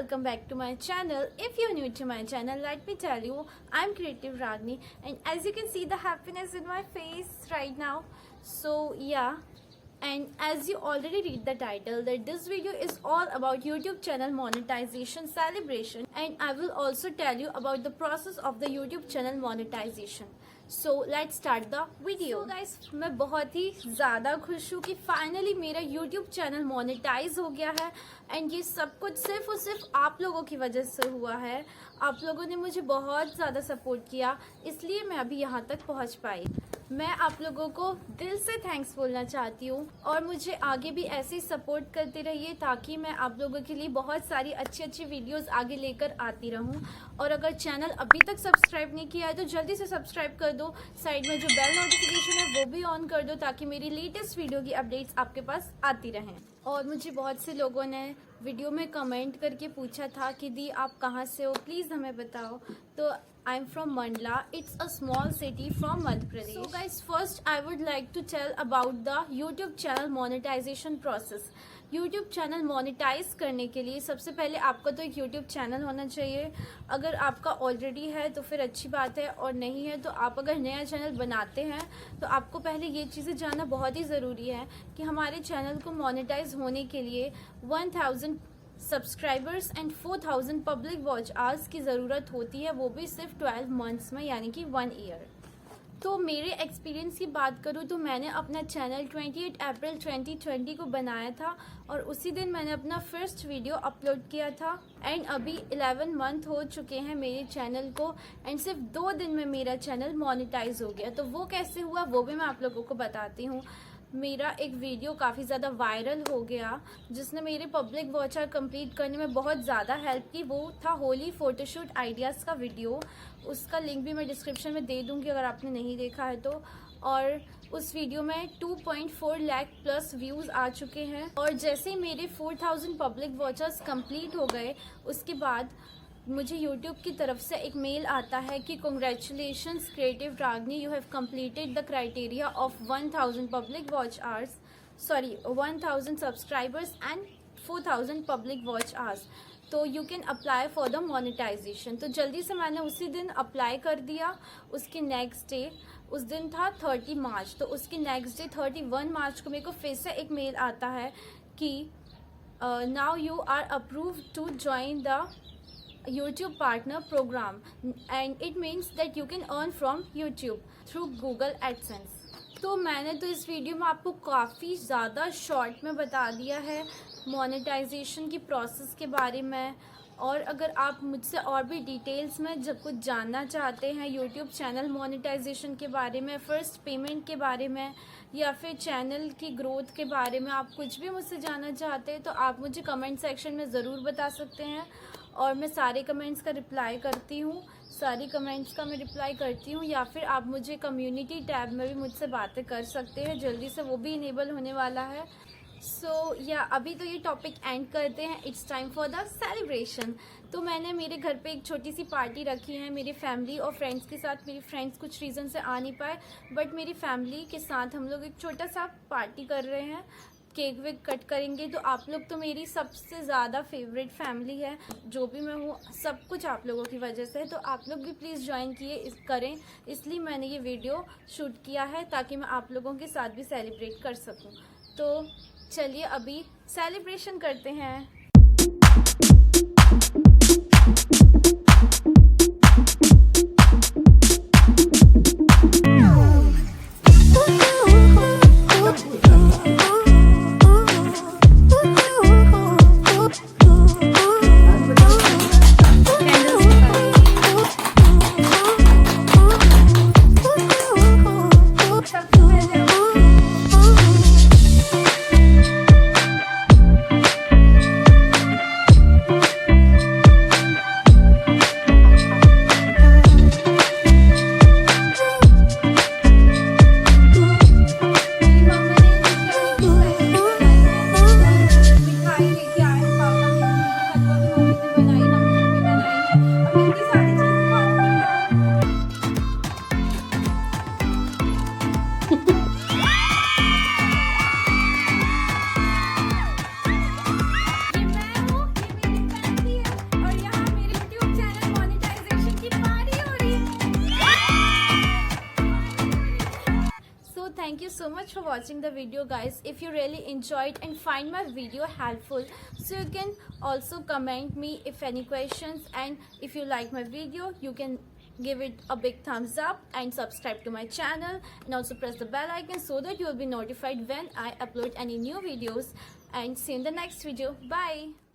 welcome back to my channel. If you're new to my channel, let me tell you, I'm Creative Ragni, and as you can see the happiness in my face right now. So yeah, and as you already read the title, that this video is all about YouTube channel monetization celebration, and I will also tell you about the process of the YouTube channel monetization. So let's start the video. So guys, मैं बहुत ही ज़्यादा खुश हूँ कि finally मेरा YouTube channel monetise हो गया है, एंड ये सब कुछ सिर्फ और सिर्फ आप लोगों की वजह से हुआ है. आप लोगों ने मुझे बहुत ज़्यादा सपोर्ट किया, इसलिए मैं अभी यहाँ तक पहुँच पाई. मैं आप लोगों को दिल से थैंक्स बोलना चाहती हूँ, और मुझे आगे भी ऐसे ही सपोर्ट करते रहिए ताकि मैं आप लोगों के लिए बहुत सारी अच्छी अच्छी वीडियोस आगे लेकर आती रहूँ. और अगर चैनल अभी तक सब्सक्राइब नहीं किया है तो जल्दी से सब्सक्राइब कर दो. साइड में जो बेल नोटिफिकेशन है वो भी ऑन कर दो ताकि मेरी लेटेस्ट वीडियो की अपडेट्स आपके पास आती रहें. और मुझे बहुत से लोगों ने वीडियो में कमेंट करके पूछा था कि दी आप कहाँ से हो, प्लीज़ हमें बताओ. तो I'm from Mandla. It's a small city from Madhya Pradesh. So guys, first I would like to tell about the YouTube channel monetization process. YouTube channel monetise करने के लिए सबसे पहले आपका तो एक YouTube चैनल होना चाहिए. अगर आपका ऑलरेडी है तो फिर अच्छी बात है, और नहीं है तो आप अगर नया चैनल बनाते हैं तो आपको पहले ये चीज़ें जानना बहुत ही ज़रूरी है कि हमारे चैनल को मोनेटाइज होने के लिए 1000 subscribers and 4000 public watch hours की ज़रूरत होती है, वो भी सिर्फ 12 मंथ्स में, यानी कि 1 ईयर. तो मेरे एक्सपीरियंस की बात करूँ तो मैंने अपना चैनल 28 अप्रैल 2020 को बनाया था, और उसी दिन मैंने अपना फर्स्ट वीडियो अपलोड किया था. एंड अभी 11 मंथ हो चुके हैं मेरे चैनल को, एंड सिर्फ 2 दिन में मेरा चैनल मोनेटाइज हो गया. तो वो कैसे हुआ वो भी मैं आप लोगों को बताती हूँ. मेरा एक वीडियो काफ़ी ज़्यादा वायरल हो गया जिसने मेरे पब्लिक वॉच आवर कंप्लीट करने में बहुत ज़्यादा हेल्प की. वो था होली फ़ोटोशूट आइडियाज़ का वीडियो. उसका लिंक भी मैं डिस्क्रिप्शन में दे दूँगी अगर आपने नहीं देखा है तो. और उस वीडियो में 2.4 लाख प्लस व्यूज़ आ चुके हैं. और जैसे ही मेरे 4000 पब्लिक वॉचर्स कंप्लीट हो गए, उसके बाद मुझे YouTube की तरफ से एक मेल आता है कि congratulations creative Ragini, you have completed the criteria of 1000 public watch hours, 1000 subscribers and 4000 public watch hours. तो you can apply for the monetisation. तो जल्दी से मैंने उसी दिन अप्लाई कर दिया. उसके नेक्स्ट डे, उस दिन था 30 मार्च, तो उसके नेक्स्ट डे 31 मार्च को मेरे को फिर से एक मेल आता है कि now you are approved to join the YouTube partner program, and it means that you can earn from YouTube through Google AdSense. तो मैंने तो इस वीडियो में आपको काफ़ी ज़्यादा शॉर्ट में बता दिया है मोनेटाइजेशन की प्रोसेस के बारे में. और अगर आप मुझसे और भी डिटेल्स में जब कुछ जानना चाहते हैं YouTube चैनल मोनेटाइजेशन के बारे में, फ़र्स्ट पेमेंट के बारे में, या फिर चैनल की ग्रोथ के बारे में, आप कुछ भी मुझसे जानना चाहते हैं तो आप मुझे कमेंट सेक्शन में ज़रूर बता सकते हैं. और मैं सारे कमेंट्स का रिप्लाई करती हूँ, सारी कमेंट्स का मैं रिप्लाई करती हूँ. या फिर आप मुझे कम्युनिटी टैब में भी मुझसे बातें कर सकते हैं, जल्दी से वो भी इनेबल होने वाला है. सो या अभी तो ये टॉपिक एंड करते हैं. It's time for the celebration. तो मैंने मेरे घर पे एक छोटी सी पार्टी रखी है मेरी फैमिली और फ्रेंड्स के साथ. मेरी फ्रेंड्स कुछ रीज़न से आ नहीं पाए, बट मेरी फैमिली के साथ हम लोग एक छोटा सा पार्टी कर रहे हैं. केक वेक कट करेंगे. तो आप लोग तो मेरी सबसे ज़्यादा फेवरेट फैमिली है. जो भी मैं हूँ सब कुछ आप लोगों की वजह से है. तो आप लोग भी प्लीज़ ज्वाइन करें, इसलिए मैंने ये वीडियो शूट किया है ताकि मैं आप लोगों के साथ भी सेलिब्रेट कर सकूँ. तो चलिए अभी सेलिब्रेशन करते हैं. much for watching the video, guys. If you really enjoyed and find my video helpful, so you can also comment me if any questions, and if you like my video, you can give it a big thumbs up and subscribe to my channel, and also press the bell icon so that you will be notified when I upload any new videos. And see you in the next video. Bye.